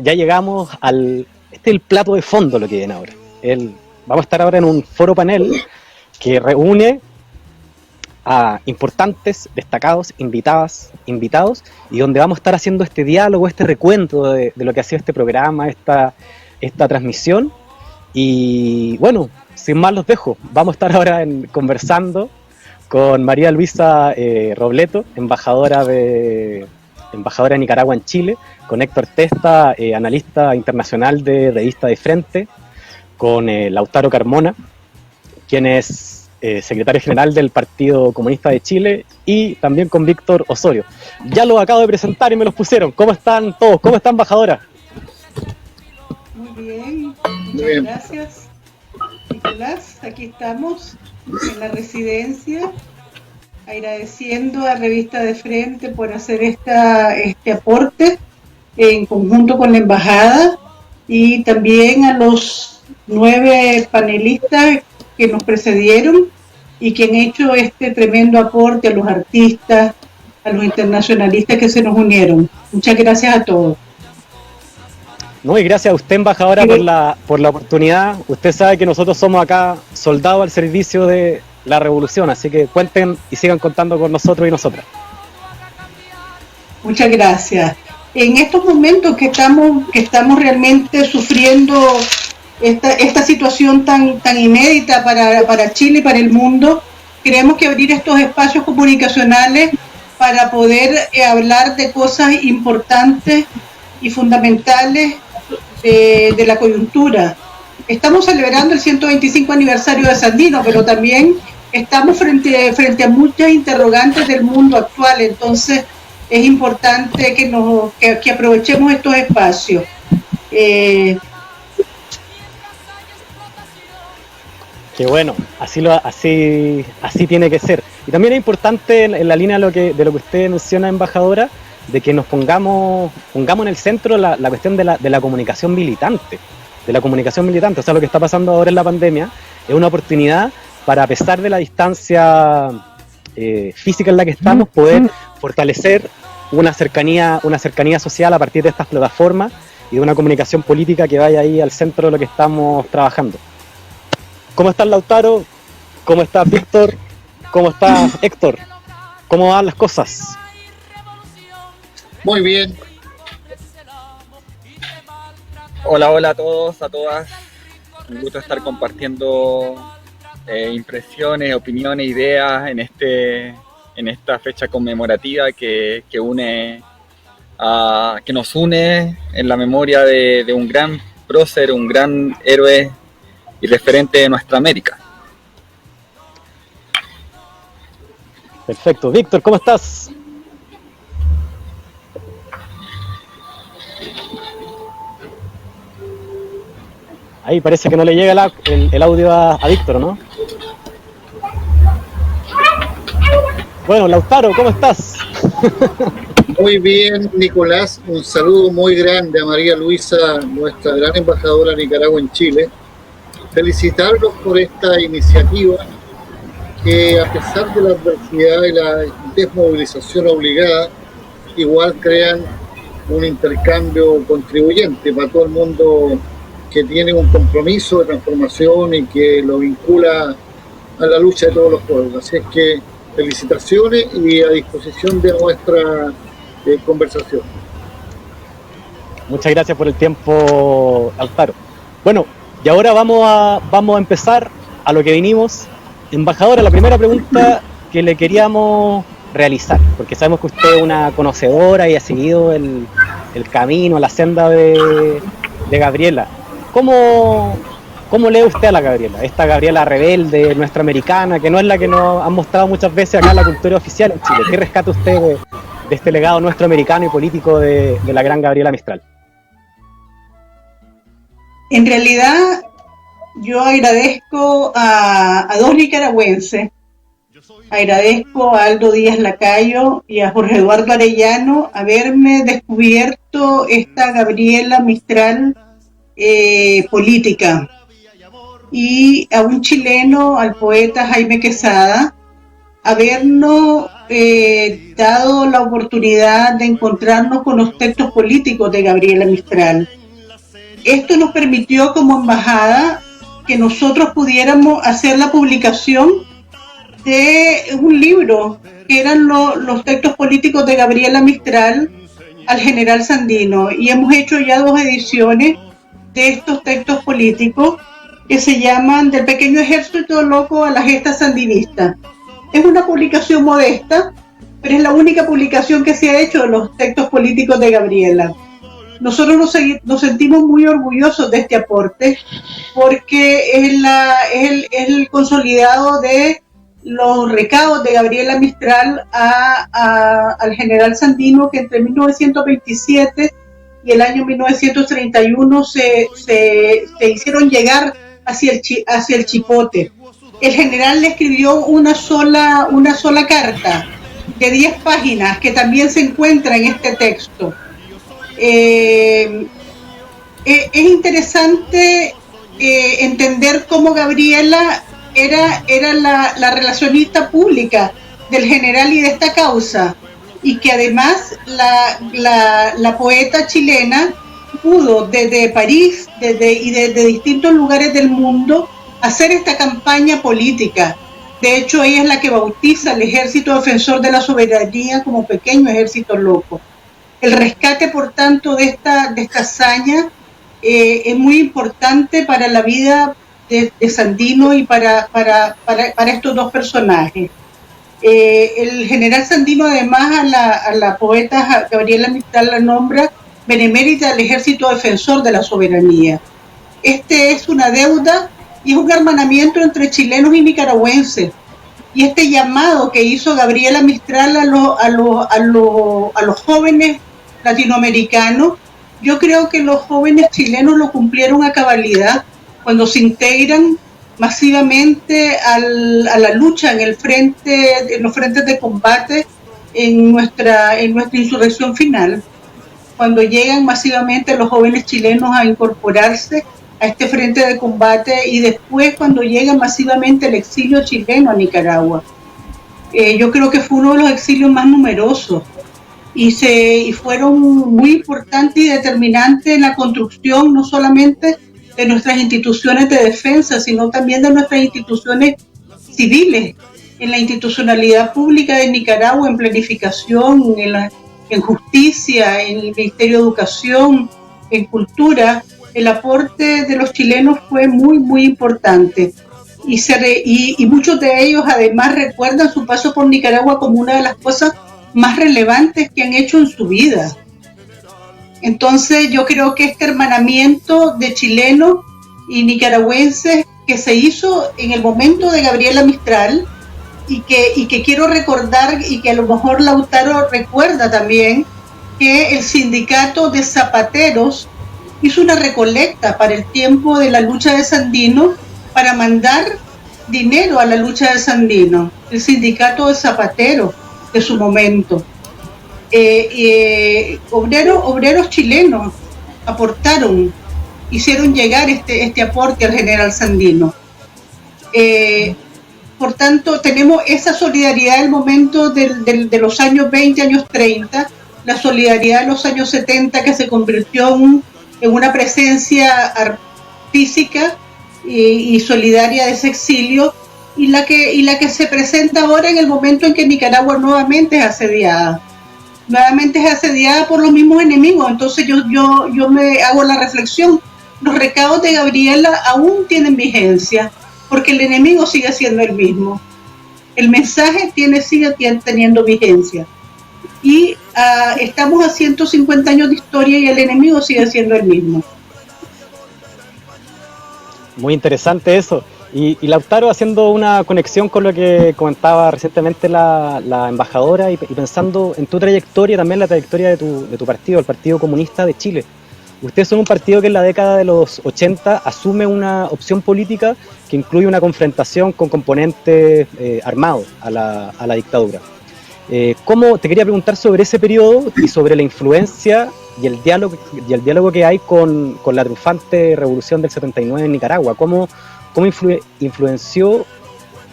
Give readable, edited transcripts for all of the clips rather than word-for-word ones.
ya llegamos al... Este es el plato de fondo lo que viene ahora. Vamos a estar ahora en un foro panel que reúne a importantes, destacados, invitados, y donde vamos a estar haciendo este diálogo, este recuento de lo que ha sido este programa, esta transmisión. Y bueno, sin más los dejo. Vamos a estar ahora conversando con María Luisa Robleto, embajadora de Nicaragua en Chile, con Héctor Testa, analista internacional de Revista de Frente, con Lautaro Carmona, quien es secretario general del Partido Comunista de Chile, y también con Víctor Osorio. Ya los acabo de presentar y me los pusieron. ¿Cómo están todos? ¿Cómo está, embajadora? Muy bien, muchas gracias, Nicolás. Aquí estamos en la residencia, agradeciendo a Revista de Frente por hacer este aporte en conjunto con la embajada, y también a los 9 panelistas que nos precedieron y que han hecho este tremendo aporte, a los artistas, a los internacionalistas que se nos unieron. Muchas gracias a todos. No, y gracias a usted, embajadora, por la oportunidad. Usted sabe que nosotros somos acá soldados al servicio de la revolución, así que cuenten y sigan contando con nosotros y nosotras. Muchas gracias. En estos momentos que estamos realmente sufriendo esta situación tan inédita para Chile y para el mundo, queremos que abrir estos espacios comunicacionales para poder hablar de cosas importantes y fundamentales de la coyuntura. Estamos celebrando el 125 aniversario de Sandino, pero también estamos frente a muchas interrogantes del mundo actual. Entonces es importante que aprovechemos estos espacios. Que bueno, así tiene que ser. Y también es importante, en la línea de lo que usted menciona, embajadora, de que nos pongamos en el centro la cuestión de la comunicación militante. O sea, lo que está pasando ahora en la pandemia es una oportunidad para, a pesar de la distancia física en la que estamos, poder fortalecer una cercanía social a partir de estas plataformas y de una comunicación política que vaya ahí al centro de lo que estamos trabajando. ¿Cómo estás, Lautaro? ¿Cómo estás, Víctor? ¿Cómo estás, Héctor? ¿Cómo van las cosas? Muy bien. Hola a todos, a todas. Un gusto estar compartiendo impresiones, opiniones, ideas en esta fecha conmemorativa que nos une en la memoria de un gran prócer, un gran héroe y referente de nuestra América. Perfecto. Víctor, ¿cómo estás? Ahí parece que no le llega el audio a Víctor, ¿no? Bueno, Lautaro, ¿cómo estás? Muy bien, Nicolás. Un saludo muy grande a María Luisa, nuestra gran embajadora de Nicaragua en Chile. Felicitarlos por esta iniciativa que, a pesar de la adversidad y la desmovilización obligada, igual crean un intercambio contribuyente para todo el mundo que tiene un compromiso de transformación y que lo vincula a la lucha de todos los pueblos. Así es que felicitaciones y a disposición de nuestra conversación. Muchas gracias por el tiempo, Lautaro. Bueno, y ahora vamos a empezar a lo que vinimos. Embajadora, la primera pregunta que le queríamos realizar, porque sabemos que usted es una conocedora y ha seguido el camino, la senda de Gabriela. ¿Cómo lee usted a la Gabriela? Esta Gabriela rebelde, nuestra americana, que no es la que nos han mostrado muchas veces acá en la cultura oficial en Chile. ¿Qué rescata usted de este legado nuestro americano y político de la gran Gabriela Mistral? En realidad, yo agradezco a dos nicaragüenses. Agradezco a Aldo Díaz Lacayo y a Jorge Eduardo Arellano haberme descubierto esta Gabriela Mistral política, y a un chileno, al poeta Jaime Quesada, habernos dado la oportunidad de encontrarnos con los textos políticos de Gabriela Mistral. Esto nos permitió como embajada que nosotros pudiéramos hacer la publicación de un libro que eran los textos políticos de Gabriela Mistral al general Sandino, y hemos hecho ya 2 ediciones de estos textos políticos que se llaman Del pequeño ejército loco a la gesta sandinista. Es una publicación modesta, pero es la única publicación que se ha hecho de los textos políticos de Gabriela. Nosotros nos sentimos muy orgullosos de este aporte porque es el consolidado de los recados de Gabriela Mistral al general Sandino, que entre 1927 y el año 1931 se hicieron llegar hacia el Chipote. El general le escribió una sola carta de 10 páginas que también se encuentra en este texto. Es interesante entender cómo Gabriela era la relacionista pública del general y de esta causa, y que además la poeta chilena pudo desde París y desde distintos lugares del mundo hacer esta campaña política. De hecho, ella es la que bautiza al Ejército Defensor de la Soberanía como pequeño ejército loco. El rescate, por tanto, de esta hazaña es muy importante para la vida de Sandino y para estos 2 personajes. El general Sandino, además, a la poeta Gabriela Mistral la nombra benemérita del Ejército Defensor de la Soberanía. Este es una deuda y es un hermanamiento entre chilenos y nicaragüenses. Y este llamado que hizo Gabriela Mistral a los jóvenes latinoamericanos, yo creo que los jóvenes chilenos lo cumplieron a cabalidad cuando se integran masivamente a la lucha en los frentes de combate en nuestra insurrección final, cuando llegan masivamente los jóvenes chilenos a incorporarse a este frente de combate, y después cuando llega masivamente el exilio chileno a Nicaragua. Yo creo que fue uno de los exilios más numerosos y fueron muy importantes y determinantes en la construcción no solamente de nuestras instituciones de defensa, sino también de nuestras instituciones civiles, en la institucionalidad pública de Nicaragua, en planificación, en justicia, en el Ministerio de Educación, en cultura. El aporte de los chilenos fue muy, muy importante. Y muchos de ellos además recuerdan su paso por Nicaragua como una de las cosas más relevantes que han hecho en su vida. Entonces yo creo que este hermanamiento de chilenos y nicaragüenses que se hizo en el momento de Gabriela Mistral, y que quiero recordar, y que a lo mejor Lautaro recuerda también, que el sindicato de zapateros hizo una recolecta para el tiempo de la lucha de Sandino para mandar dinero a la lucha de Sandino, el sindicato de zapateros de su momento. Obreros chilenos aportaron, hicieron llegar este aporte al general Sandino. Por tanto, tenemos esa solidaridad del momento de los años 20, años 30, la solidaridad de los años 70 que se convirtió en una presencia física y solidaria de ese exilio, y la que se presenta ahora en el momento en que Nicaragua nuevamente es asediada por los mismos enemigos. Entonces yo me hago la reflexión, los recados de Gabriela aún tienen vigencia, porque el enemigo sigue siendo el mismo, el mensaje sigue teniendo vigencia, y estamos a 150 años de historia y el enemigo sigue siendo el mismo. Muy interesante eso. Y Lautaro, haciendo una conexión con lo que comentaba recientemente la embajadora, y pensando en tu trayectoria, también la trayectoria de tu partido, el Partido Comunista de Chile. Ustedes son un partido que en la década de los 80 asume una opción política que incluye una confrontación con componentes armados a la dictadura. Te quería preguntar sobre ese periodo y sobre la influencia y el diálogo que hay con la triunfante revolución del 79 en Nicaragua. ¿Cómo influenció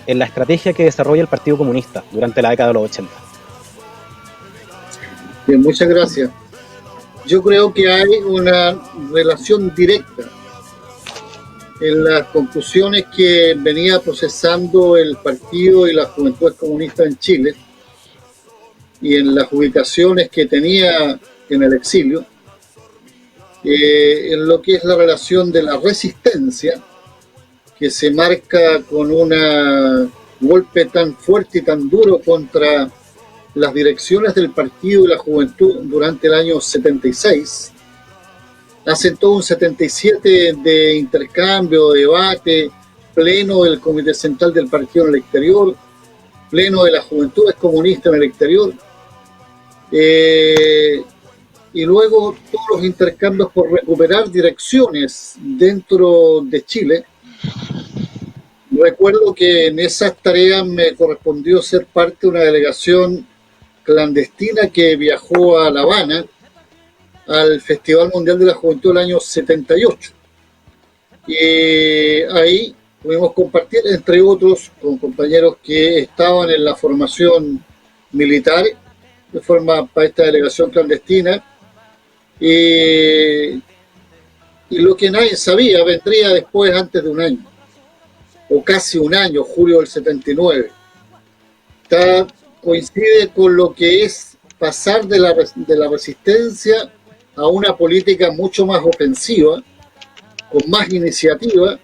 en la estrategia que desarrolla el Partido Comunista durante la década de los 80. Bien, muchas gracias. Yo creo que hay una relación directa en las conclusiones que venía procesando el partido y las juventudes comunistas en Chile y en las ubicaciones que tenía en el exilio, en lo que es la relación de la resistencia, que se marca con un golpe tan fuerte y tan duro contra las direcciones del partido y la juventud durante el año 76. Hacen todo un 77 de intercambio, debate, pleno del Comité Central del Partido en el exterior, pleno de las juventudes comunistas en el exterior, y luego todos los intercambios por recuperar direcciones dentro de Chile. Recuerdo que en esas tareas me correspondió ser parte de una delegación clandestina que viajó a La Habana al Festival Mundial de la Juventud del año 78. Y ahí pudimos compartir, entre otros, con compañeros que estaban en la formación militar, de forma para esta delegación clandestina, y lo que nadie sabía vendría después, antes de un año, o casi un año, julio del 79. Coincide con lo que es pasar de la resistencia a una política mucho más ofensiva, con más iniciativa,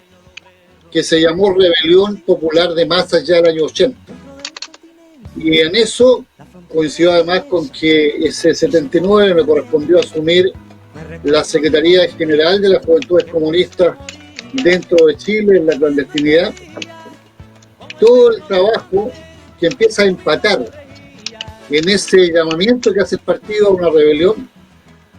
que se llamó Rebelión Popular de Masas ya el año 80. Y en eso coincidió además con que ese 79 me correspondió asumir la Secretaría General de las Juventudes Comunistas dentro de Chile, en la clandestinidad. Todo el trabajo que empieza a empatar en ese llamamiento que hace el partido a una rebelión,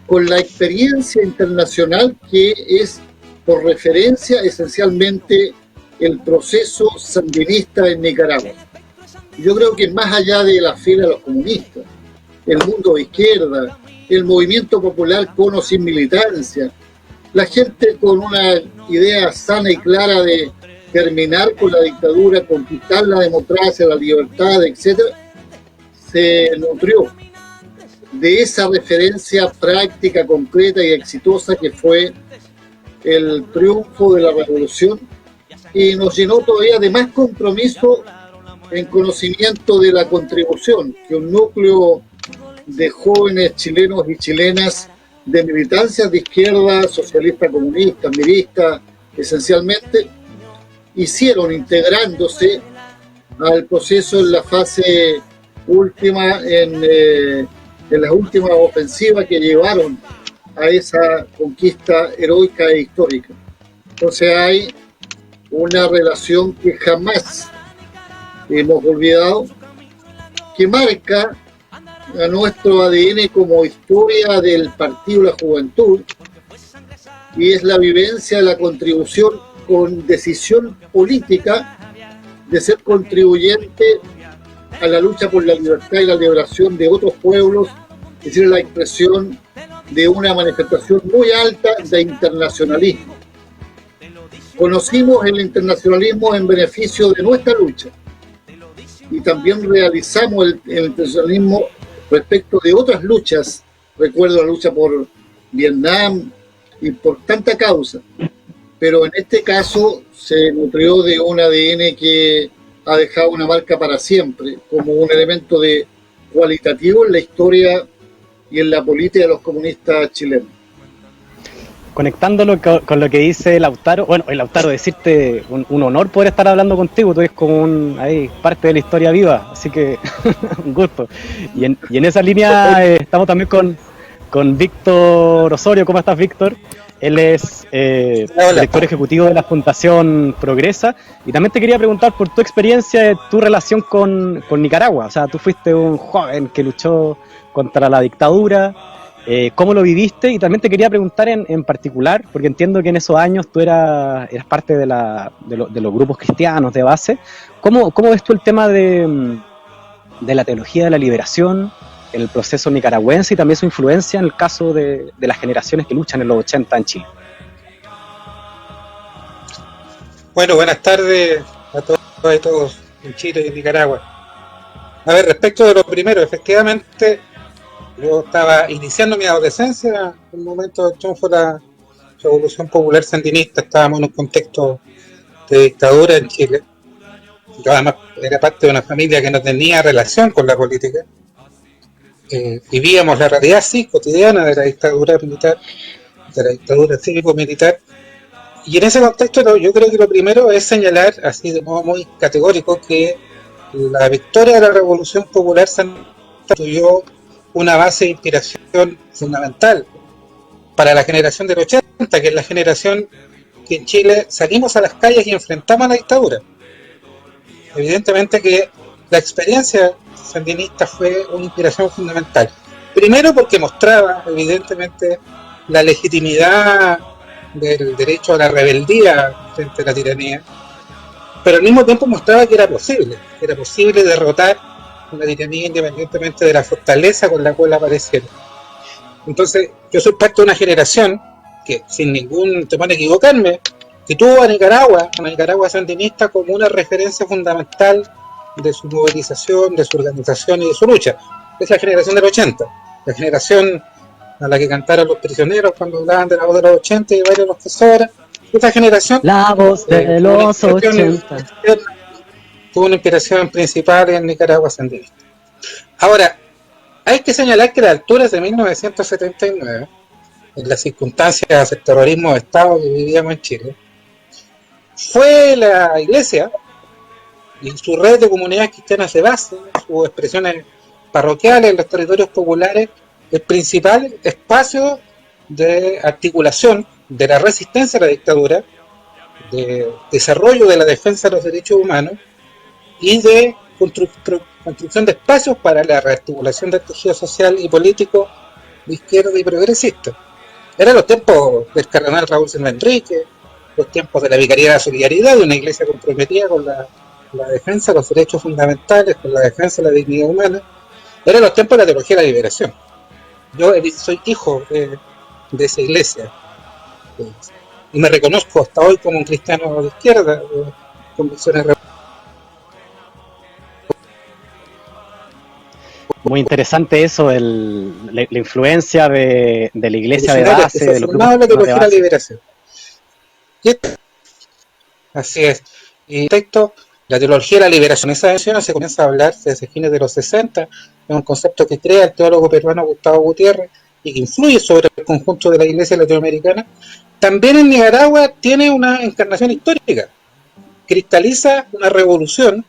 con la experiencia internacional que es por referencia esencialmente el proceso sandinista en Nicaragua. Yo creo que más allá de la fila de los comunistas, el mundo de izquierda, el movimiento popular con o sin militancia, la gente con una idea sana y clara de terminar con la dictadura, conquistar la democracia, la libertad, etcétera, se nutrió de esa referencia práctica, concreta y exitosa que fue el triunfo de la revolución, y nos llenó todavía de más compromiso en conocimiento de la contribución que un núcleo de jóvenes chilenos y chilenas de militancias de izquierda, socialista, comunista, mirista, esencialmente, hicieron integrándose al proceso en la fase última, en las últimas ofensivas que llevaron a esa conquista heroica e histórica. Entonces hay una relación que jamás hemos olvidado, que marca a nuestro ADN como historia del Partido de la Juventud, y es la vivencia de la contribución con decisión política de ser contribuyente a la lucha por la libertad y la liberación de otros pueblos, es decir, la expresión de una manifestación muy alta de internacionalismo. Conocimos el internacionalismo en beneficio de nuestra lucha y también realizamos el internacionalismo respecto de otras luchas. Recuerdo la lucha por Vietnam y por tanta causa, pero en este caso se nutrió de un ADN que ha dejado una marca para siempre, como un elemento de cualitativo en la historia y en la política de los comunistas chilenos. Conectándolo con lo que dice Lautaro, bueno, Lautaro, decirte un honor poder estar hablando contigo, tú eres como parte de la historia viva, así que un gusto. Y en esa línea estamos también con Víctor Osorio. ¿Cómo estás, Víctor? Él es director ejecutivo de la Fundación Progresa, y también te quería preguntar por tu experiencia, tu relación con Nicaragua. O sea, tú fuiste un joven que luchó contra la dictadura, ¿cómo lo viviste? Y también te quería preguntar en particular, porque entiendo que en esos años tú eras parte de los grupos cristianos de base. ¿Cómo ves tú el tema de la teología de la liberación, el proceso nicaragüense y también su influencia en el caso de las generaciones que luchan en los 80 en Chile? Bueno, buenas tardes a todos y todos. en Chile y en Nicaragua. A ver, respecto de lo primero, efectivamente, yo estaba iniciando mi adolescencia en el momento del triunfo de la Revolución Popular Sandinista, estábamos en un contexto de dictadura en Chile. Yo además era parte de una familia que no tenía relación con la política. Vivíamos la realidad, sí, cotidiana de la dictadura militar, de la dictadura cívico-militar. Y en ese contexto yo creo que lo primero es señalar, así de modo muy categórico, que la victoria de la Revolución Popular constituyó una base de inspiración fundamental para la generación del 80, que es la generación que en Chile salimos a las calles y enfrentamos a la dictadura. Evidentemente que la experiencia sandinista fue una inspiración fundamental. Primero porque mostraba, evidentemente, la legitimidad del derecho a la rebeldía frente a la tiranía, pero al mismo tiempo mostraba que era posible derrotar una tiranía independientemente de la fortaleza con la cual apareciera. Entonces, yo soy parte de una generación que, sin ningún temor a equivocarme, que tuvo a Nicaragua sandinista como una referencia fundamental de su movilización, de su organización y de su lucha. Es la generación del 80, la generación a la que cantaron los prisioneros cuando hablaban de la voz de los 80 y varios de los profesores. Esta generación, la voz de los 80, tuvo una inspiración principal en Nicaragua sandinista. Ahora, hay que señalar que a las alturas de 1979, en las circunstancias del terrorismo de Estado que vivíamos en Chile, fue la Iglesia y su red de comunidades cristianas de base, sus expresiones parroquiales en los territorios populares, el principal espacio de articulación de la resistencia a la dictadura, de desarrollo de la defensa de los derechos humanos y de construcción de espacios para la rearticulación del tejido social y político de izquierda y progresista. Eran los tiempos del cardenal Raúl Silva Enrique, los tiempos de la Vicaría de la Solidaridad, de una iglesia comprometida con la defensa de los derechos fundamentales, con la defensa de la dignidad humana. Eran los tiempos de la teología de la liberación. Yo soy hijo de esa iglesia y me reconozco hasta hoy como un cristiano de izquierda, con visiones. Muy interesante eso, la influencia de la iglesia de base, de los grupos de base. Liberación. Así es. Y texto, la teología de la liberación, esa mención se comienza a hablar desde fines de los 60, es un concepto que crea el teólogo peruano Gustavo Gutiérrez y que influye sobre el conjunto de la iglesia latinoamericana. También en Nicaragua tiene una encarnación histórica, cristaliza una revolución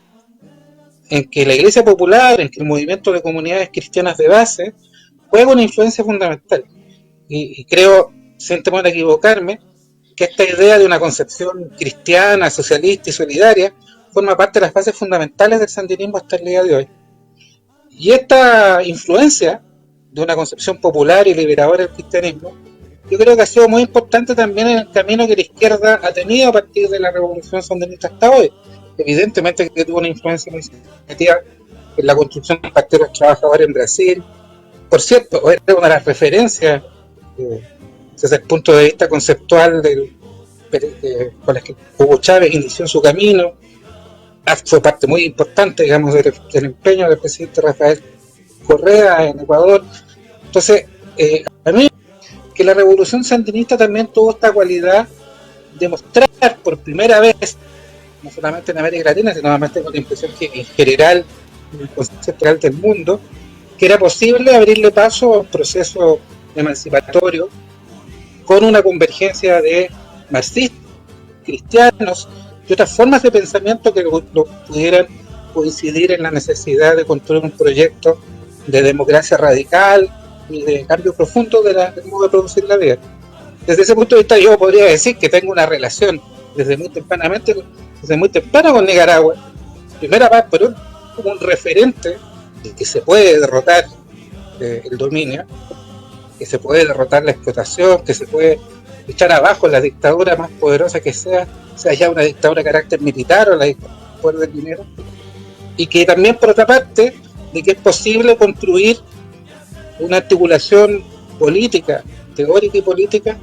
en que la iglesia popular, en que el movimiento de comunidades cristianas de base juega una influencia fundamental. Y creo, sin temor a equivocarme, que esta idea de una concepción cristiana, socialista y solidaria forma parte de las bases fundamentales del sandinismo hasta el día de hoy. Y esta influencia de una concepción popular y liberadora del cristianismo, yo creo que ha sido muy importante también en el camino que la izquierda ha tenido a partir de la revolución sandinista hasta hoy. Evidentemente que tuvo una influencia muy significativa en la construcción del Partido de los Trabajadores en Brasil. Por cierto, era una de las referencias desde el punto de vista conceptual con las que Hugo Chávez inició su camino. Fue parte muy importante, digamos, del empeño del presidente Rafael Correa en Ecuador. Entonces, a mí que la revolución sandinista también tuvo esta cualidad de mostrar por primera vez, no solamente en América Latina, sino además tengo la impresión que en general, en el concepto general del mundo, que era posible abrirle paso a un proceso emancipatorio con una convergencia de marxistas, cristianos y otras formas de pensamiento que pudieran coincidir en la necesidad de construir un proyecto de democracia radical y de cambio profundo del modo de producir la vida. Desde ese punto de vista yo podría decir que tengo una relación desde muy temprano con Nicaragua. Primera vez, pero como un referente de que se puede derrotar el dominio, que se puede derrotar la explotación, que se puede echar abajo la dictadura más poderosa que sea ya una dictadura de carácter militar o la dictadura del dinero, y que también por otra parte de que es posible construir una articulación política, teórica y política,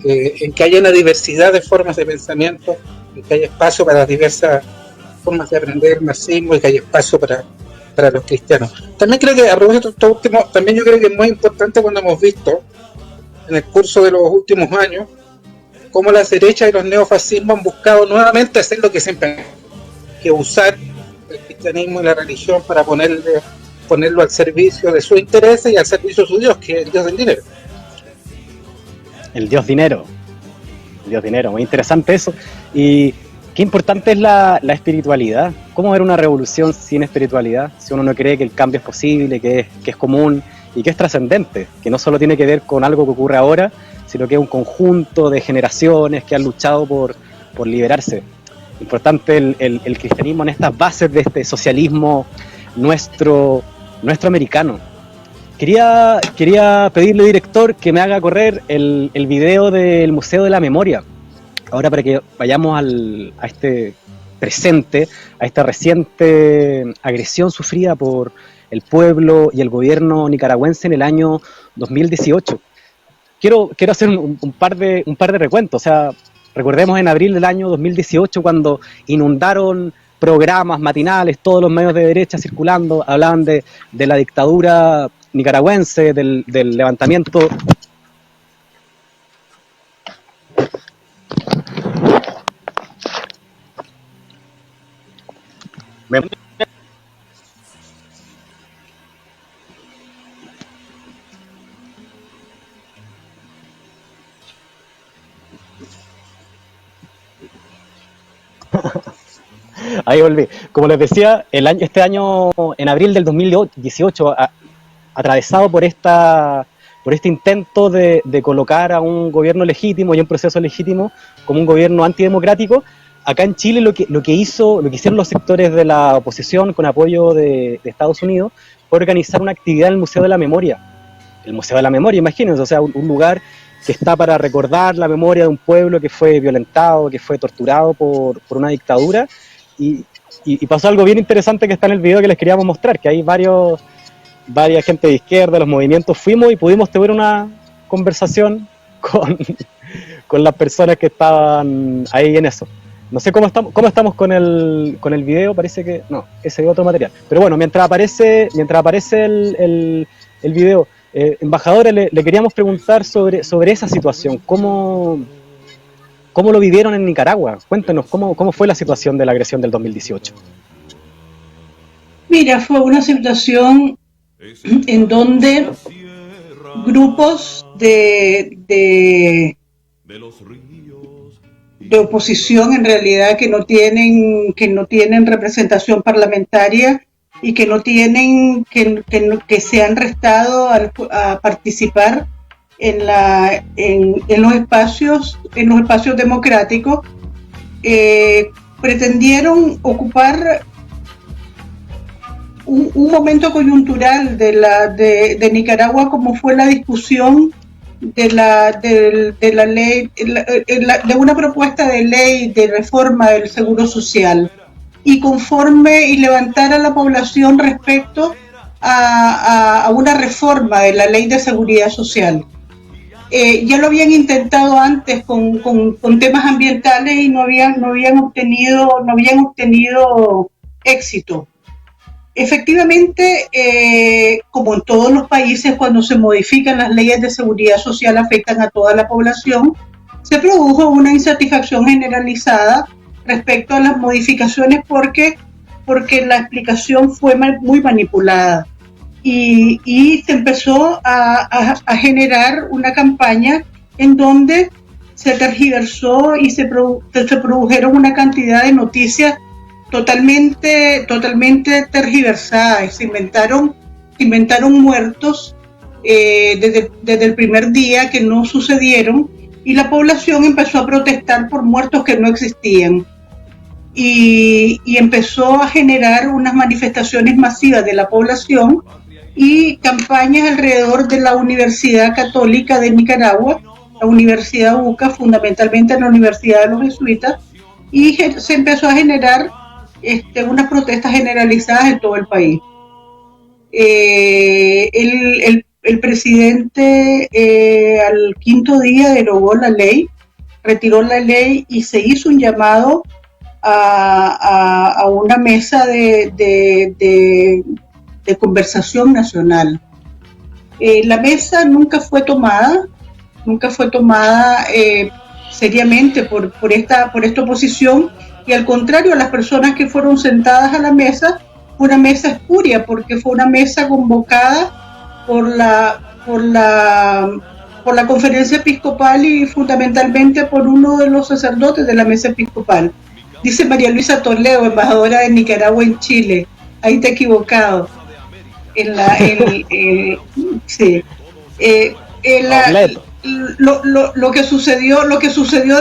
en que haya una diversidad de formas de pensamiento, en que haya espacio para las diversas formas de aprender el marxismo y que hay espacio para los cristianos. También creo que, a propósito de esto último, también yo creo que es muy importante cuando hemos visto en el curso de los últimos años cómo las derechas y los neofascismos han buscado nuevamente hacer lo que siempre han, que usar el cristianismo y la religión para ponerlo al servicio de sus intereses y al servicio de su Dios, que es el Dios del dinero. El Dios dinero. El Dios dinero, muy interesante eso. Y qué importante es la espiritualidad. ¿Cómo ver una revolución sin espiritualidad? Si uno no cree que el cambio es posible, que es común y que es trascendente, que no solo tiene que ver con algo que ocurre ahora, sino que es un conjunto de generaciones que han luchado por liberarse. Importante el cristianismo en estas bases de este socialismo nuestro americano. Quería pedirle, director, que me haga correr el video del Museo de la Memoria. Ahora, para que vayamos a este presente, a esta reciente agresión sufrida por el pueblo y el gobierno nicaragüense en el año 2018. Quiero hacer un par de recuentos. O sea, recordemos en abril del año 2018, cuando inundaron programas matinales, todos los medios de derecha circulando, hablaban de la dictadura nicaragüense, del levantamiento. Ahí volví. Como les decía, este año, en abril del 2018, atravesado por este intento de colocar a un gobierno legítimo y un proceso legítimo como un gobierno antidemocrático, acá en Chile lo que hicieron los sectores de la oposición con apoyo de Estados Unidos fue organizar una actividad en el Museo de la Memoria. El Museo de la Memoria, imagínense, o sea, un lugar que está para recordar la memoria de un pueblo que fue violentado, que fue torturado por una dictadura. Y pasó algo bien interesante que está en el video que les queríamos mostrar, que hay varias gente de izquierda, los movimientos, fuimos y pudimos tener una conversación con las personas que estaban ahí en eso. No sé cómo estamos con el video, parece que no, ese es otro material. Pero bueno, mientras aparece el video, embajadora, le queríamos preguntar sobre esa situación, ¿cómo lo vivieron en Nicaragua? Cuéntenos, ¿cómo fue la situación de la agresión del 2018? Mira, fue una situación en donde grupos de oposición, en realidad, que no tienen representación parlamentaria y que que se han restado a participar en los espacios democráticos, pretendieron ocupar un momento coyuntural de Nicaragua, como fue la discusión de la ley, de una propuesta de ley de reforma del Seguro Social, y levantar a la población respecto a una reforma de la ley de seguridad social. Ya lo habían intentado antes con temas ambientales y no habían obtenido éxito. Efectivamente, como en todos los países, cuando se modifican las leyes de seguridad social, afectan a toda la población, se produjo una insatisfacción generalizada respecto a las modificaciones porque la explicación fue muy manipulada. Y se empezó a generar una campaña en donde se tergiversó y se produjeron una cantidad de noticias totalmente tergiversadas. Se inventaron muertos desde el primer día que no sucedieron, y la población empezó a protestar por muertos que no existían. Y empezó a generar unas manifestaciones masivas de la población y campañas alrededor de la Universidad Católica de Nicaragua, la Universidad UCA, fundamentalmente la Universidad de los Jesuitas, y se empezó a generar unas protestas generalizadas en todo el país. El presidente al quinto día derogó la ley, retiró la ley y se hizo un llamado a una mesa de conversación nacional. La mesa nunca fue tomada seriamente por esta oposición, y al contrario, las personas que fueron sentadas a la mesa, fue una mesa espuria, porque fue una mesa convocada por la conferencia episcopal y fundamentalmente por uno de los sacerdotes de la mesa episcopal. Dice María Luisa Toledo, embajadora de Nicaragua en Chile. Ahí te he equivocado. Sí. Lo que sucedió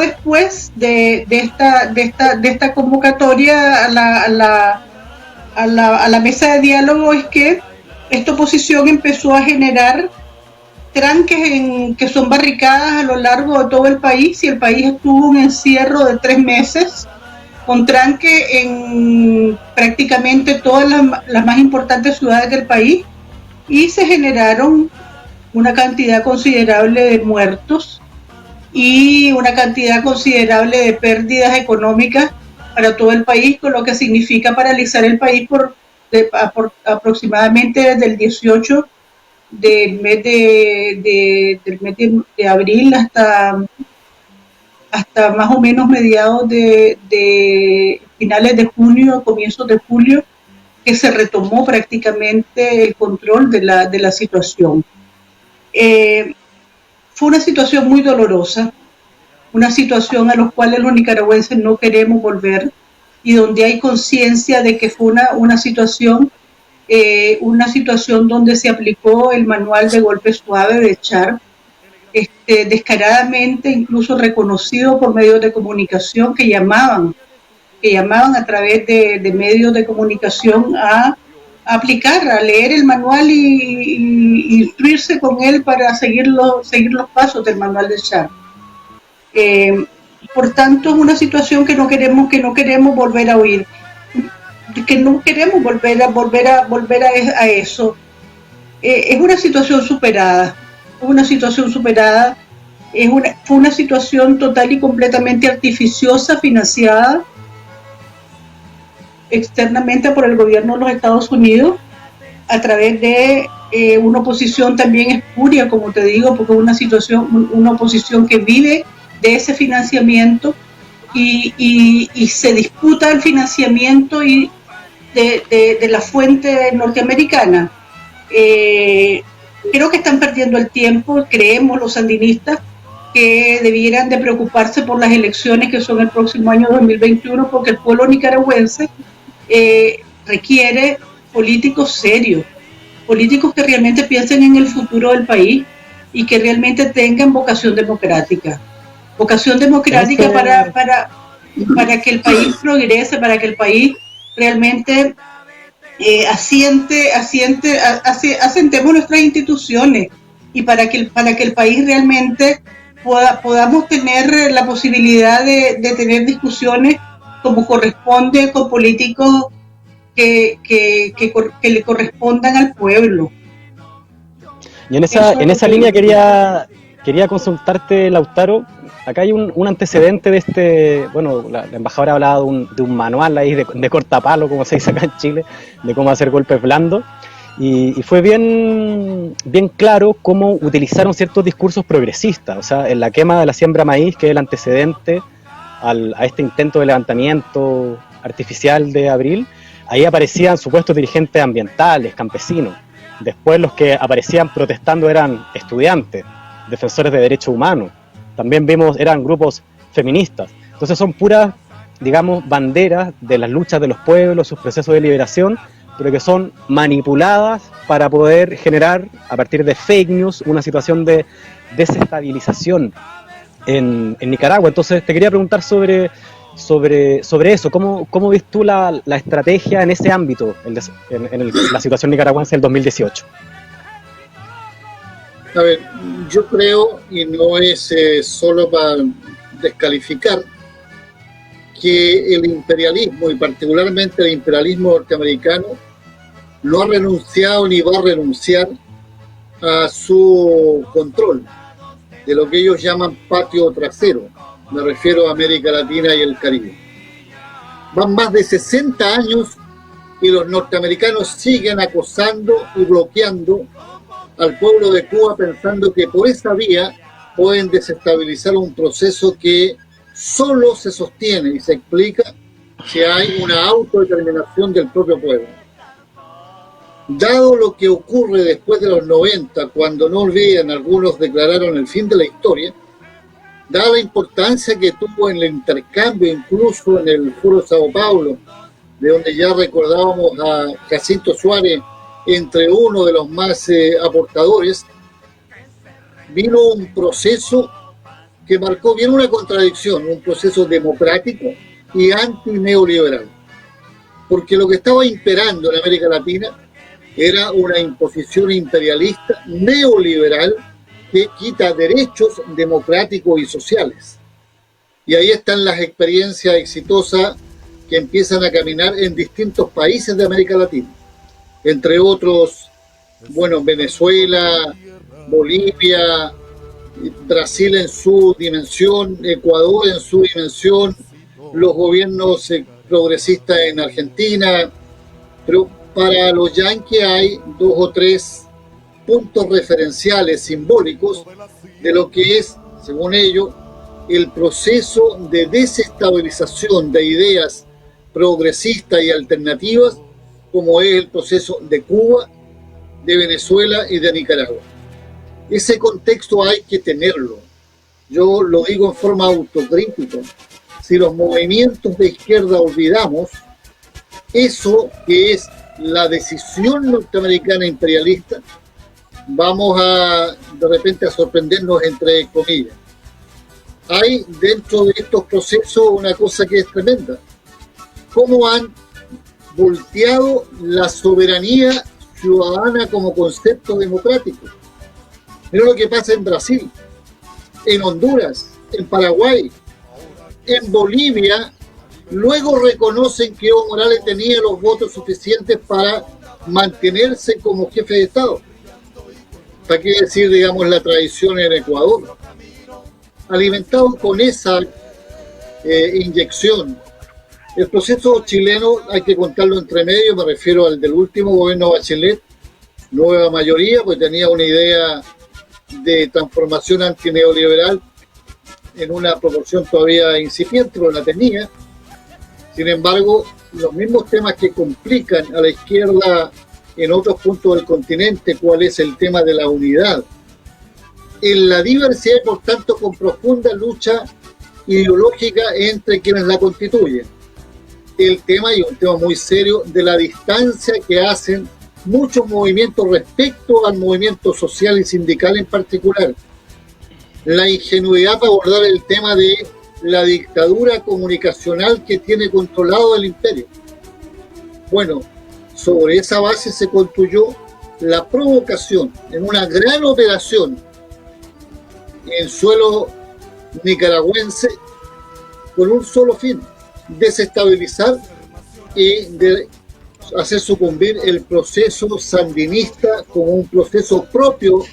después de esta convocatoria a la mesa de diálogo es que esta oposición empezó a generar tranques que son barricadas a lo largo de todo el país, y el país estuvo un encierro de 3 meses con tranque en prácticamente todas las más importantes ciudades del país, y se generaron una cantidad considerable de muertos y una cantidad considerable de pérdidas económicas para todo el país, con lo que significa paralizar el país por aproximadamente desde el 18 del mes de abril hasta más o menos mediados de finales de junio, comienzos de julio, que se retomó prácticamente el control de la situación. Fue una situación muy dolorosa, una situación a la cual los nicaragüenses no queremos volver, y donde hay conciencia de que fue una situación donde se aplicó el manual de golpe suave de Char, descaradamente, incluso reconocido por medios de comunicación que llamaban a través de medios de comunicación a aplicar, a leer el manual y instruirse con él para seguir los pasos del manual de Char. Por tanto, es una situación que no queremos volver a oír, que no queremos volver a eso. Es una situación superada. Fue una situación total y completamente artificiosa, financiada externamente por el gobierno de los Estados Unidos, a través de una oposición también espuria, como te digo, porque es una oposición que vive de ese financiamiento y se disputa el financiamiento y de la fuente norteamericana. Creo que están perdiendo el tiempo, creemos los sandinistas que debieran de preocuparse por las elecciones que son el próximo año 2021, porque el pueblo nicaragüense requiere políticos serios, políticos que realmente piensen en el futuro del país y que realmente tengan vocación democrática para que el país progrese, para que el país realmente asentemos nuestras instituciones, y para que el país realmente podamos tener la posibilidad de tener discusiones como corresponde, con políticos que le correspondan al pueblo. Y en esa línea quería consultarte, Lautaro. Acá hay un antecedente de la embajadora ha hablado de un manual ahí de cortapalo, como se dice acá en Chile, de cómo hacer golpes blandos, y fue bien claro cómo utilizaron ciertos discursos progresistas. O sea, en la quema de la siembra maíz, que es el antecedente a este intento de levantamiento artificial de abril, ahí aparecían supuestos dirigentes ambientales, campesinos. Después los que aparecían protestando eran estudiantes, defensores de derechos humanos. También eran grupos feministas. Entonces son puras, digamos, banderas de las luchas de los pueblos, sus procesos de liberación, pero que son manipuladas para poder generar, a partir de fake news, una situación de desestabilización en Nicaragua. Entonces te quería preguntar sobre eso. ¿Cómo ves tú la estrategia en ese ámbito, en la situación nicaragüense del 2018? A ver, yo creo, y no es solo para descalificar, que el imperialismo, y particularmente el imperialismo norteamericano, no ha renunciado ni va a renunciar a su control de lo que ellos llaman patio trasero. Me refiero a América Latina y el Caribe. Van más de 60 años y los norteamericanos siguen acosando y bloqueando al pueblo de Cuba, pensando que por esa vía pueden desestabilizar un proceso que solo se sostiene y se explica si hay una autodeterminación del propio pueblo. Dado lo que ocurre después de los 90, cuando, no olviden, algunos declararon el fin de la historia, dada la importancia que tuvo en el intercambio, incluso en el Foro Sao Paulo, de donde ya recordábamos a Jacinto Suárez entre uno de los más aportadores, vino un proceso que marcó bien una contradicción, un proceso democrático y antineoliberal. Porque lo que estaba imperando en América Latina era una imposición imperialista neoliberal que quita derechos democráticos y sociales. Y ahí están las experiencias exitosas que empiezan a caminar en distintos países de América Latina. Entre otros, bueno, Venezuela, Bolivia, Brasil en su dimensión, Ecuador en su dimensión, los gobiernos progresistas en Argentina, pero para los yanquis hay 2 o 3 puntos referenciales simbólicos de lo que es, según ellos, el proceso de desestabilización de ideas progresistas y alternativas, como es el proceso de Cuba, de Venezuela y de Nicaragua. Ese contexto hay que tenerlo. Yo lo digo en forma autocrítica. Si los movimientos de izquierda olvidamos eso que es la decisión norteamericana imperialista, vamos a de repente a sorprendernos, entre comillas. Hay dentro de estos procesos una cosa que es tremenda. Cómo han volteado la soberanía ciudadana como concepto democrático. Mira lo que pasa en Brasil, en Honduras, en Paraguay, en Bolivia. Luego reconocen que Evo Morales tenía los votos suficientes para mantenerse como jefe de Estado. ¿Para qué decir, digamos, la tradición en Ecuador? Alimentado con esa inyección. El proceso chileno hay que contarlo entre medio, me refiero al del último gobierno Bachelet, nueva mayoría, pues tenía una idea de transformación antineoliberal en una proporción todavía incipiente, pero la tenía. Sin embargo, los mismos temas que complican a la izquierda en otros puntos del continente, cuál es el tema de la unidad, en la diversidad y por tanto con profunda lucha ideológica entre quienes la constituyen. El tema, y un tema muy serio, de la distancia que hacen muchos movimientos respecto al movimiento social y sindical en particular. La ingenuidad para abordar el tema de la dictadura comunicacional que tiene controlado el imperio. Bueno, sobre esa base se construyó la provocación en una gran operación en suelo nicaragüense con un solo fin: desestabilizar y de hacer sucumbir el proceso sandinista como un proceso propio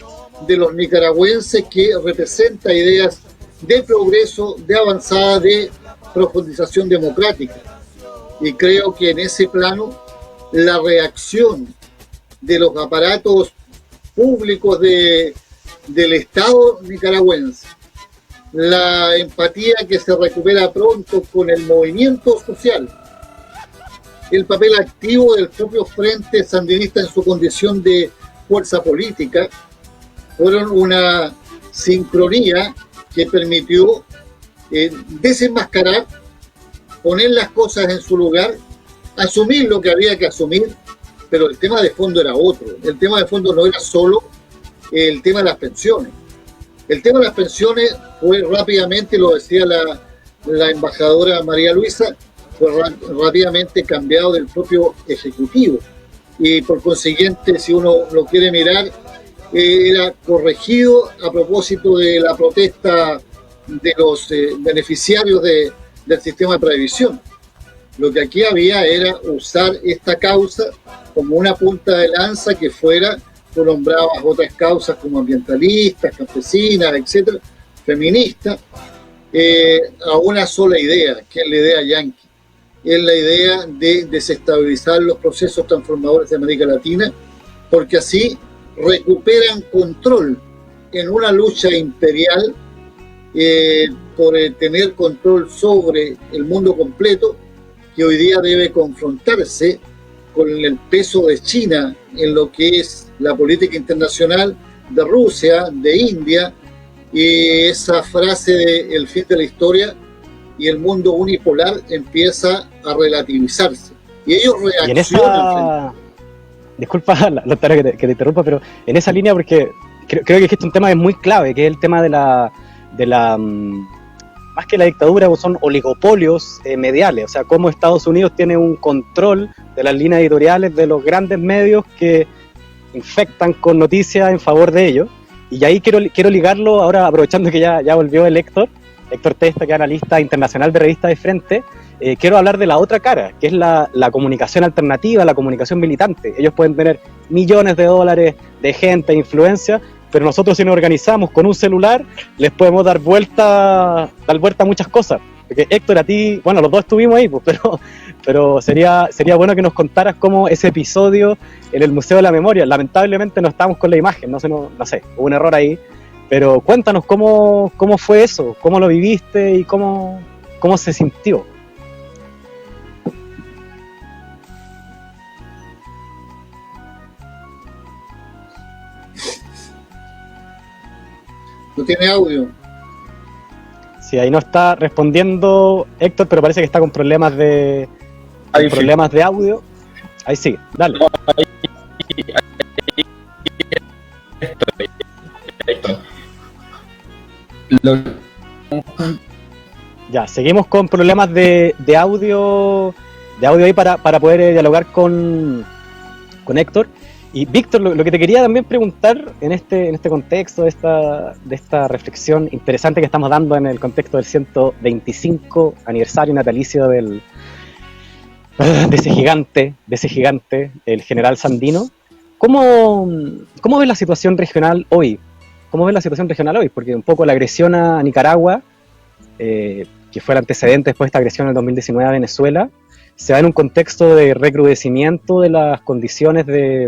de los nicaragüenses que representa ideas de progreso, de avanzada, de profundización democrática. Y creo que en ese plano la reacción de los aparatos públicos del Estado nicaragüense, la empatía que se recupera pronto con el movimiento social, el papel activo del propio Frente Sandinista en su condición de fuerza política, fueron una sincronía que permitió desenmascarar, poner las cosas en su lugar, asumir lo que había que asumir, pero el tema de fondo era otro. El tema de fondo no era solo el tema de las pensiones. El tema de las pensiones fue rápidamente, lo decía la embajadora María Luisa, fue rápidamente cambiado del propio Ejecutivo. Y por consiguiente, si uno lo quiere mirar, era corregido a propósito de la protesta de los beneficiarios del sistema de previsión. Lo que aquí había era usar esta causa como una punta de lanza que fuera, tú nombrabas otras causas como ambientalistas, campesinas, etcétera, feministas, a una sola idea, que es la idea yanqui. es la idea de desestabilizar los procesos transformadores de América Latina, porque así recuperan control en una lucha imperial por tener control sobre el mundo completo, que hoy día debe confrontarse con el peso de China en lo que es la política internacional, de Rusia, de India, y esa frase de el fin de la historia y el mundo unipolar empieza a relativizarse. Y ellos reaccionan. Disculpa, Lautaro, que te interrumpa, pero en esa línea, porque creo que existe un tema que es muy clave, que es el tema de la más que la dictadura, son oligopolios mediales, o sea, cómo Estados Unidos tiene un control de las líneas editoriales de los grandes medios que infectan con noticias en favor de ellos. Y ahí quiero ligarlo, ahora aprovechando que ya volvió el Héctor Testa, que es analista internacional de Revista de Frente. Quiero hablar de la otra cara, que es la comunicación alternativa, la comunicación militante. Ellos pueden tener millones de dólares de gente, influencia, pero nosotros, si nos organizamos con un celular, les podemos dar vuelta a muchas cosas. Porque Héctor, a ti, bueno, los dos estuvimos ahí, pues, pero sería bueno que nos contaras cómo ese episodio en el Museo de la Memoria, lamentablemente no estábamos con la imagen, no sé, hubo un error ahí, pero cuéntanos cómo fue eso, cómo lo viviste y cómo se sintió. No tiene audio. Sí, ahí no está respondiendo Héctor, pero parece que está con problemas de audio. Ahí sí, dale. No, Ya, seguimos con problemas de audio ahí para poder dialogar con Héctor. Y Víctor, lo que te quería también preguntar en este contexto de esta reflexión interesante que estamos dando en el contexto del 125 aniversario natalicio de ese gigante, el general Sandino. ¿Cómo ves la situación regional hoy? Porque un poco la agresión a Nicaragua, que fue el antecedente después de esta agresión en el 2019 a Venezuela, se da en un contexto de recrudecimiento de las condiciones de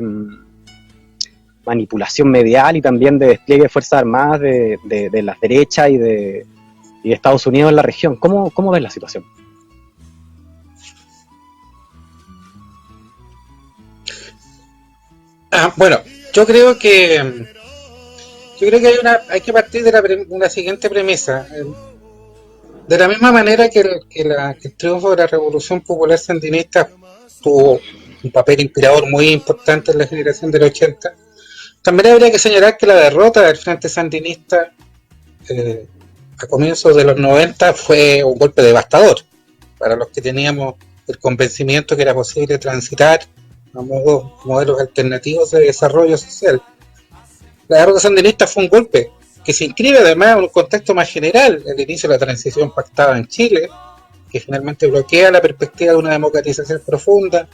manipulación medial y también de despliegue de Fuerzas Armadas de las derechas y de Estados Unidos en la región. ¿Cómo ves la situación? Bueno, yo creo que hay que partir de una siguiente premisa. De la misma manera que el triunfo de la Revolución Popular Sandinista tuvo un papel inspirador muy importante en la generación del 80, también habría que señalar que la derrota del Frente Sandinista a comienzos de los 90 fue un golpe devastador para los que teníamos el convencimiento que era posible transitar a modelos alternativos de desarrollo social. La derrota sandinista fue un golpe que se inscribe además en un contexto más general, el inicio de la transición pactada en Chile, que finalmente bloquea la perspectiva de una democratización profunda,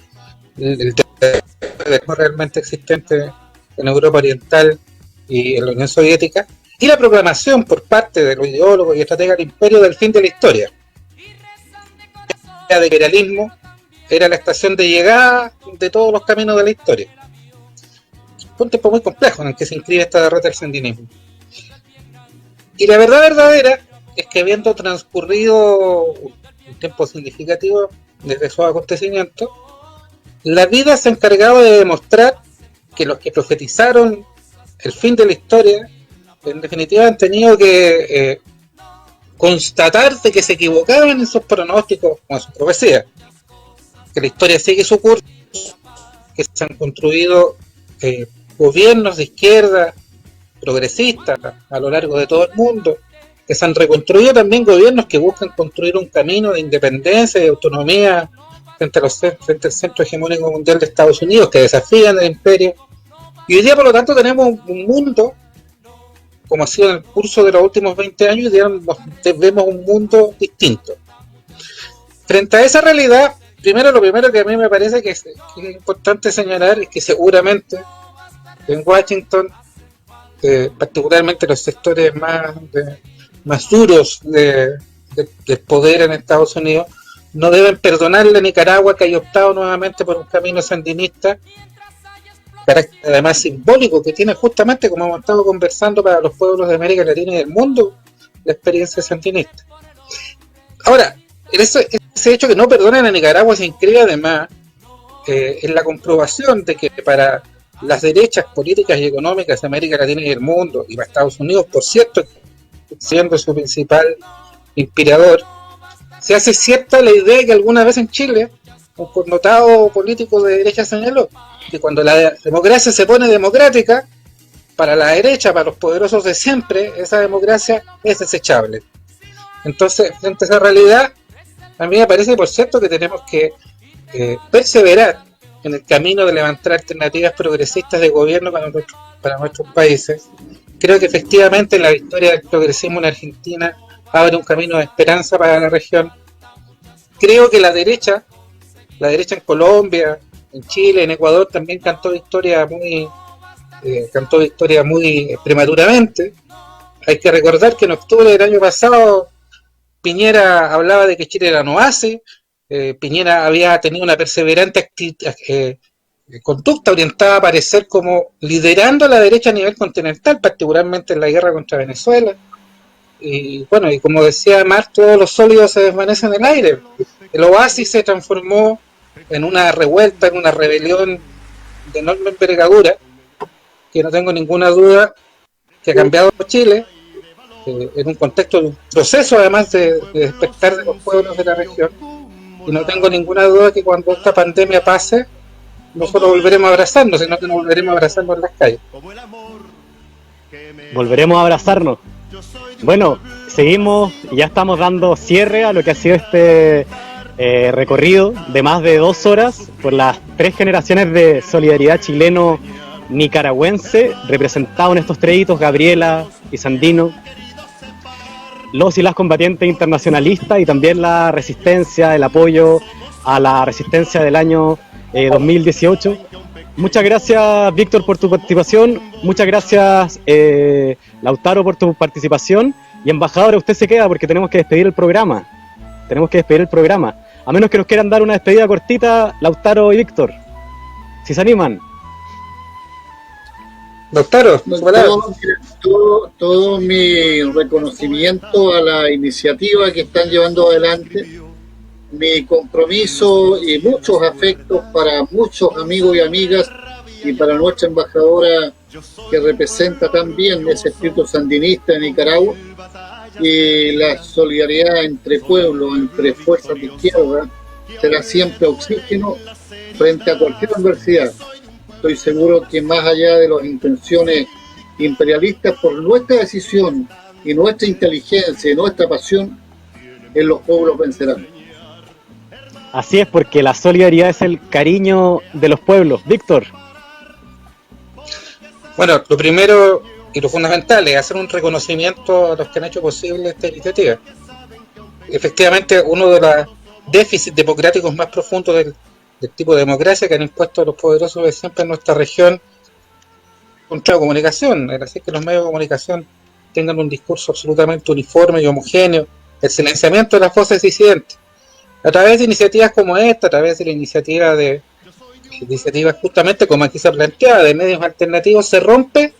el terrorismo realmente existente en Europa Oriental y en la Unión Soviética, y la proclamación por parte de los ideólogos y estrategas del imperio del fin de la historia. El imperialismo era la estación de llegada de todos los caminos de la historia. Fue un tiempo muy complejo en el que se inscribe esta derrota del sandinismo. Y la verdad verdadera es que, habiendo transcurrido un tiempo significativo desde esos acontecimientos, la vida se ha encargado de demostrar que los que profetizaron el fin de la historia, en definitiva, han tenido que constatar de que se equivocaban en sus pronósticos o en sus profecías, que la historia sigue su curso, que se han construido gobiernos de izquierda progresistas a lo largo de todo el mundo, que se han reconstruido también gobiernos que buscan construir un camino de independencia y autonomía frente al centro hegemónico mundial de Estados Unidos, que desafían el imperio. Y hoy día, por lo tanto, tenemos un mundo, como ha sido en el curso de los últimos 20 años, vemos un mundo distinto. Frente a esa realidad, lo primero que a mí me parece que es importante señalar es que seguramente en Washington, particularmente los sectores más duros del poder en Estados Unidos, no deben perdonarle a Nicaragua que haya optado nuevamente por un camino sandinista, carácter además simbólico que tiene justamente, como hemos estado conversando, para los pueblos de América Latina y del mundo, la experiencia sandinista. Ahora, ese hecho que no perdonen a Nicaragua se inscribe además en la comprobación de que para las derechas políticas y económicas de América Latina y del mundo, y para Estados Unidos, por cierto, siendo su principal inspirador, se hace cierta la idea que alguna vez en Chile un connotado político de derecha señaló que cuando la democracia se pone democrática, para la derecha, para los poderosos de siempre, esa democracia es desechable. Entonces, frente a esa realidad, a mí me parece, por cierto, que tenemos que perseverar en el camino de levantar alternativas progresistas de gobierno para nuestros países. Creo que efectivamente la victoria del progresismo en Argentina abre un camino de esperanza para la región. Creo que la derecha en Colombia, en Chile, en Ecuador también cantó victoria muy prematuramente. Hay que recordar que en octubre del año pasado Piñera hablaba de que Chile era un oasis. Piñera había tenido una perseverante conducta orientada a aparecer como liderando a la derecha a nivel continental, particularmente en la guerra contra Venezuela. Y bueno, y como decía Marx, todos los sólidos se desvanecen en el aire. El oasis se transformó en una revuelta, en una rebelión de enorme envergadura, que no tengo ninguna duda que ha cambiado Chile, en un contexto de un proceso además de despertar de los pueblos de la región. Y no tengo ninguna duda que cuando esta pandemia pase, no solo volveremos a abrazarnos, sino que nos volveremos a abrazarnos en las calles. Volveremos a abrazarnos. Bueno, seguimos, ya estamos dando cierre a lo que ha sido este recorrido de más de 2 horas por las 3 generaciones de solidaridad chileno-nicaragüense, representados en estos 3 hitos, Gabriela y Sandino, los y las combatientes internacionalistas y también la resistencia, el apoyo a la resistencia del año 2018. Muchas gracias, Víctor, por tu participación. Muchas gracias, Lautaro, por tu participación. Y embajadora, usted se queda porque tenemos que despedir el programa. A menos que nos quieran dar una despedida cortita, Lautaro y Víctor. Si se animan. Lautaro, todo mi reconocimiento a la iniciativa que están llevando adelante, mi compromiso y muchos afectos para muchos amigos y amigas y para nuestra embajadora que representa también ese espíritu sandinista en Nicaragua, y la solidaridad entre pueblos, entre fuerzas de izquierda, será siempre oxígeno frente a cualquier adversidad. Estoy seguro que más allá de las intenciones imperialistas, por nuestra decisión y nuestra inteligencia y nuestra pasión, en los pueblos vencerán. Así es, porque la solidaridad es el cariño de los pueblos. Víctor. Bueno, lo primero y lo fundamental es hacer un reconocimiento a los que han hecho posible esta iniciativa. Efectivamente, uno de los déficits democráticos más profundos del tipo de democracia que han impuesto los poderosos de siempre en nuestra región contra la comunicación, es decir, que los medios de comunicación tengan un discurso absolutamente uniforme y homogéneo, el silenciamiento de las voces disidentes. A través de iniciativas como esta, a través de la iniciativa justamente como aquí se planteaba, de medios alternativos, se rompe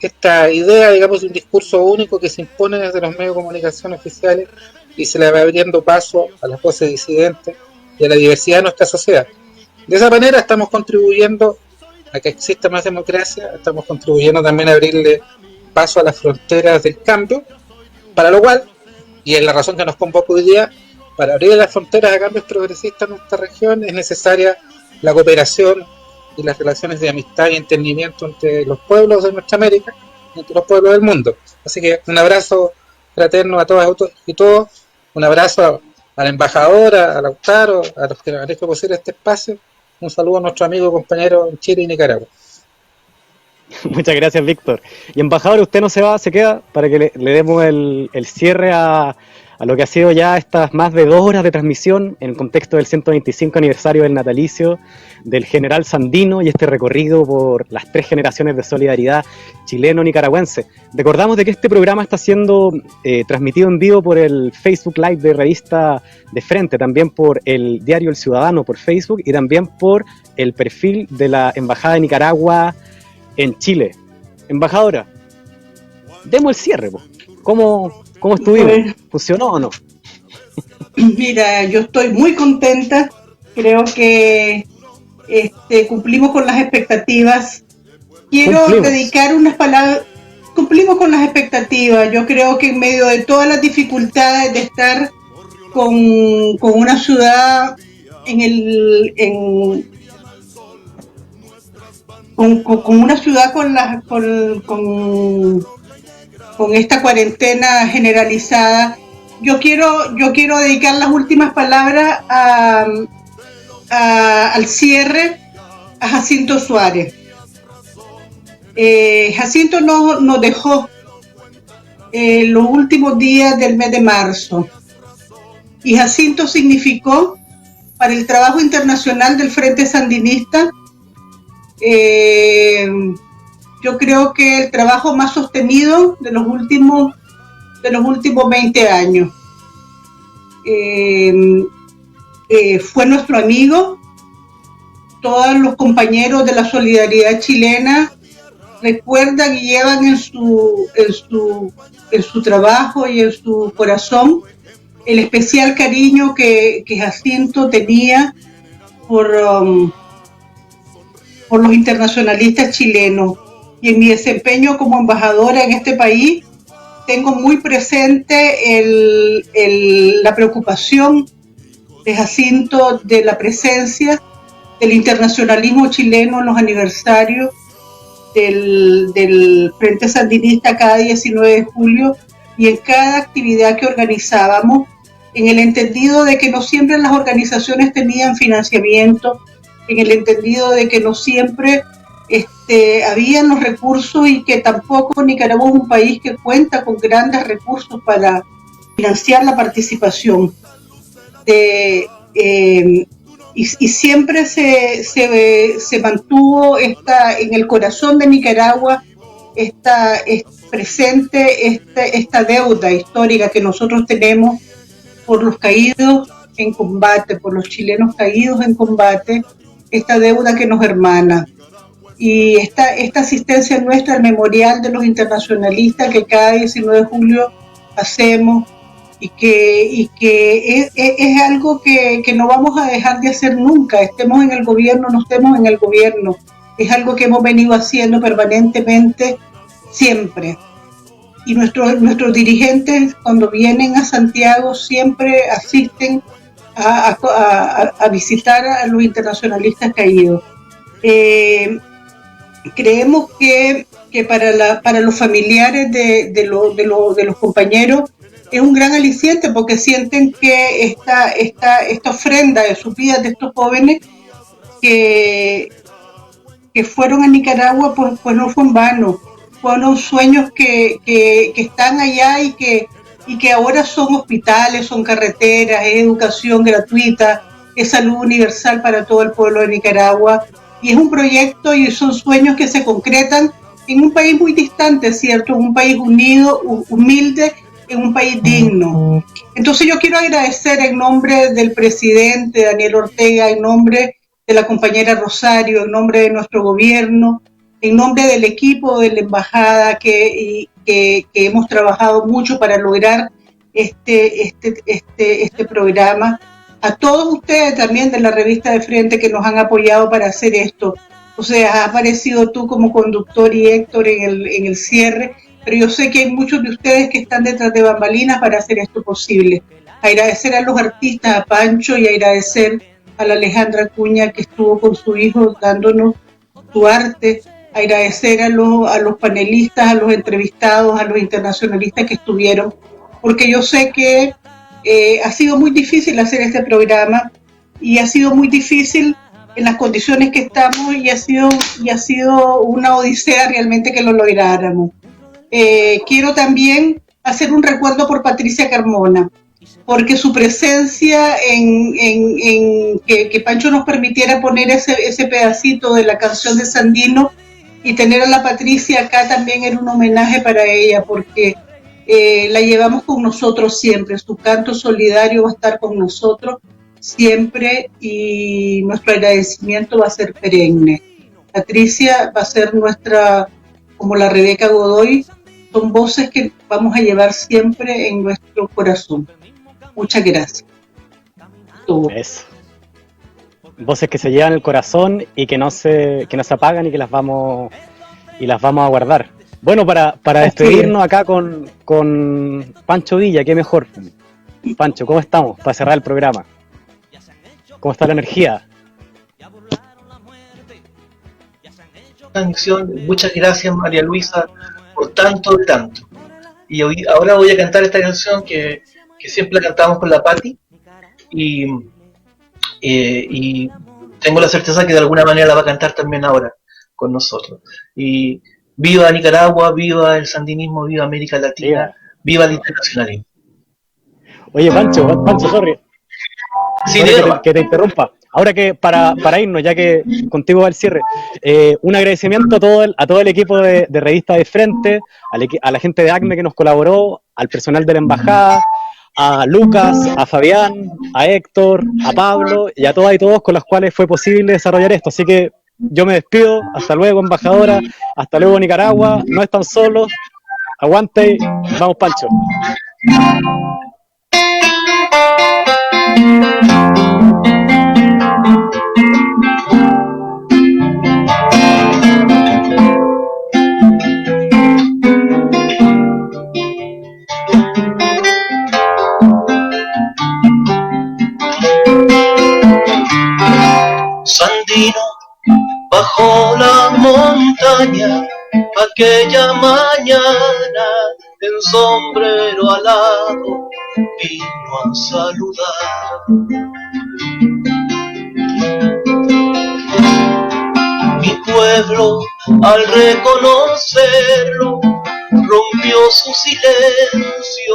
esta idea, digamos, de un discurso único que se impone desde los medios de comunicación oficiales y se le va abriendo paso a las voces disidentes y a la diversidad de nuestra sociedad. De esa manera estamos contribuyendo a que exista más democracia, estamos contribuyendo también a abrirle paso a las fronteras del cambio, para lo cual, y es la razón que nos convoca hoy día, para abrir las fronteras a cambios progresistas en nuestra región es necesaria la cooperación y las relaciones de amistad y entendimiento entre los pueblos de nuestra América y entre los pueblos del mundo. Así que un abrazo fraterno a todas y todos, un abrazo a la embajadora, a Lautaro, a los que nos han hecho posible este espacio, un saludo a nuestro amigo y compañero en Chile y Nicaragua. Muchas gracias, Víctor. Y embajador, usted no se va, se queda para que le demos el cierre a a lo que ha sido ya estas más de 2 horas de transmisión en el contexto del 125 aniversario del natalicio del general Sandino y este recorrido por las 3 generaciones de solidaridad chileno-nicaragüense. Recordamos de que este programa está siendo transmitido en vivo por el Facebook Live de Revista de Frente, también por el diario El Ciudadano por Facebook y también por el perfil de la Embajada de Nicaragua en Chile. Embajadora, demos el cierre, po. ¿Cómo estuvimos? Bueno. ¿Funcionó o no? Mira, yo estoy muy contenta, creo que cumplimos con las expectativas. Quiero dedicar unas palabras, cumplimos con las expectativas. Yo creo que en medio de todas las dificultades de estar con una ciudad con una ciudad con esta cuarentena generalizada, yo quiero dedicar las últimas palabras al cierre a Jacinto Suárez. Jacinto nos dejó los últimos días del mes de marzo, y Jacinto significó para el trabajo internacional del Frente Sandinista, yo creo que el trabajo más sostenido de los últimos 20 años. Fue nuestro amigo. Todos los compañeros de la solidaridad chilena recuerdan y llevan en su trabajo y en su corazón el especial cariño que Jacinto tenía por los internacionalistas chilenos. Y en mi desempeño como embajadora en este país, tengo muy presente la preocupación de Jacinto de la presencia del internacionalismo chileno en los aniversarios del Frente Sandinista cada 19 de julio y en cada actividad que organizábamos, en el entendido de que no siempre las organizaciones tenían financiamiento, en el entendido de que no siempre habían los recursos y que tampoco Nicaragua es un país que cuenta con grandes recursos para financiar la participación. Y siempre se mantuvo en el corazón de Nicaragua presente esta deuda histórica que nosotros tenemos por los caídos en combate, por los chilenos caídos en combate, esta deuda que nos hermana. Y esta asistencia nuestra al memorial de los internacionalistas que cada 19 de julio hacemos y que es algo que no vamos a dejar de hacer nunca, estemos en el gobierno, no estemos en el gobierno, es algo que hemos venido haciendo permanentemente siempre. Y nuestros dirigentes cuando vienen a Santiago siempre asisten a visitar a los internacionalistas caídos. Creemos que para los familiares de los compañeros es un gran aliciente porque sienten que esta ofrenda de sus vidas de estos jóvenes que fueron a Nicaragua pues no fue en vano, fueron sueños que están allá y que ahora son hospitales, son carreteras, es educación gratuita, es salud universal para todo el pueblo de Nicaragua. Y es un proyecto y son sueños que se concretan en un país muy distante, ¿cierto? En un país unido, humilde, en un país digno. Entonces yo quiero agradecer en nombre del presidente Daniel Ortega, en nombre de la compañera Rosario, en nombre de nuestro gobierno, en nombre del equipo de la embajada que hemos trabajado mucho para lograr este programa. A todos ustedes también de la revista de Frente que nos han apoyado para hacer esto. O sea, has aparecido tú como conductor y Héctor en el cierre, pero yo sé que hay muchos de ustedes que están detrás de bambalinas para hacer esto posible. Agradecer a los artistas, a Pancho, y agradecer a la Alejandra Acuña que estuvo con su hijo dándonos su arte. Agradecer a los panelistas, a los entrevistados, a los internacionalistas que estuvieron, porque yo sé que ha sido muy difícil hacer este programa y ha sido muy difícil en las condiciones que estamos y ha sido una odisea realmente que lo lográramos. Quiero también hacer un recuerdo por Patricia Carmona. porque su presencia en que Pancho nos permitiera poner ese pedacito de la canción de Sandino y tener a la Patricia acá también era un homenaje para ella, porque la llevamos con nosotros siempre, su canto solidario va a estar con nosotros siempre y nuestro agradecimiento va a ser perenne. Patricia va a ser nuestra, como la Rebeca Godoy, son voces que vamos a llevar siempre en nuestro corazón. Muchas gracias. Eso. Voces que se llevan el corazón y que no se apagan y que las vamos a guardar. Bueno, para despedirnos acá con Pancho Villa, qué mejor. Pancho, ¿cómo estamos? Para cerrar el programa. ¿Cómo está la energía? Muchas gracias, María Luisa, por tanto de tanto. Y ahora voy a cantar esta canción que siempre la cantamos con la Pati y tengo la certeza que de alguna manera la va a cantar también ahora con nosotros. Y viva Nicaragua, viva el sandinismo, viva América Latina, viva el internacionalismo. Oye, Pancho, sorry. Sí, que te interrumpa. Ahora que para irnos, ya que contigo va el cierre, un agradecimiento a todo el equipo de Revista de Frente, a la gente de ACME que nos colaboró, al personal de la embajada, a Lucas, a Fabián, a Héctor, a Pablo y a todas y todos con los cuales fue posible desarrollar esto. Así que yo me despido, hasta luego embajadora, hasta luego Nicaragua, no están solos, aguante, vamos Pancho. Sandino bajo la montaña, aquella mañana, en sombrero alado, vino a saludar. Mi pueblo, al reconocerlo, rompió su silencio,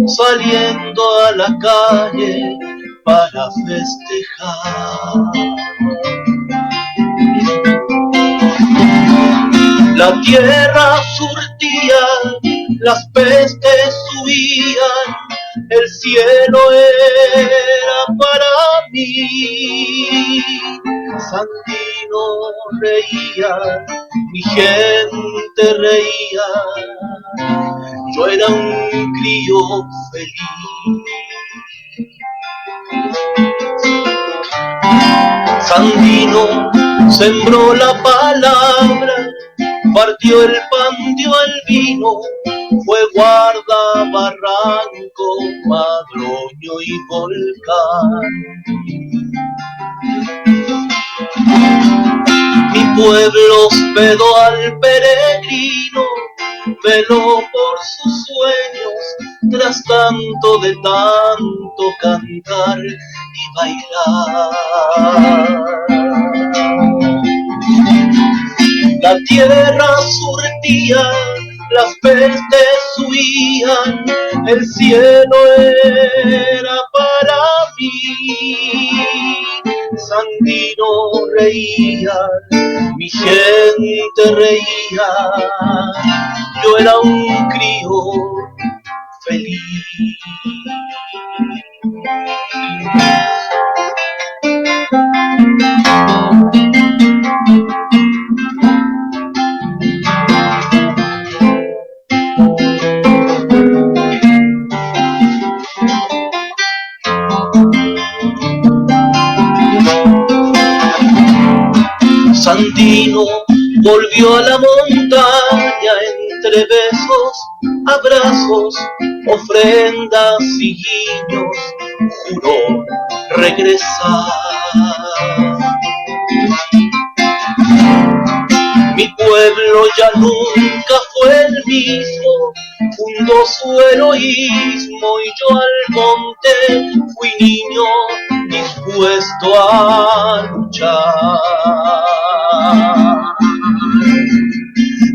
saliendo a la calle para festejar. La tierra surtía, las pestes subían, el cielo era para mí. Sandino reía, mi gente reía, yo era un crío feliz. Sandino sembró la palabra, partió el pan, dio el vino, fue guarda, barranco, madroño y volcán. Mi pueblo hospedó al peregrino, veló por sus sueños, tras tanto de tanto cantar y bailar. La tierra surtía, las pestes huían, el cielo era para mí. Sandino reía, mi gente reía, yo era un crío feliz. Sandino volvió a la montaña entre besos, abrazos, ofrendas y guiños, juró regresar. Mi pueblo ya nunca fue el mismo, fundó su heroísmo y yo al monte fui niño dispuesto a luchar.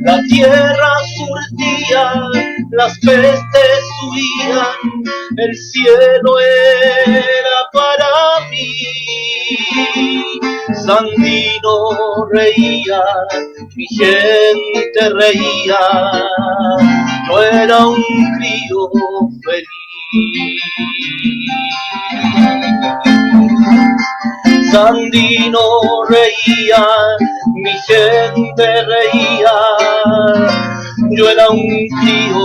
La tierra surtía, las pestes huían, el cielo era para mí. Sandino reía, mi gente reía, yo era un crío feliz. Sandino reía, mi gente reía, yo era un crío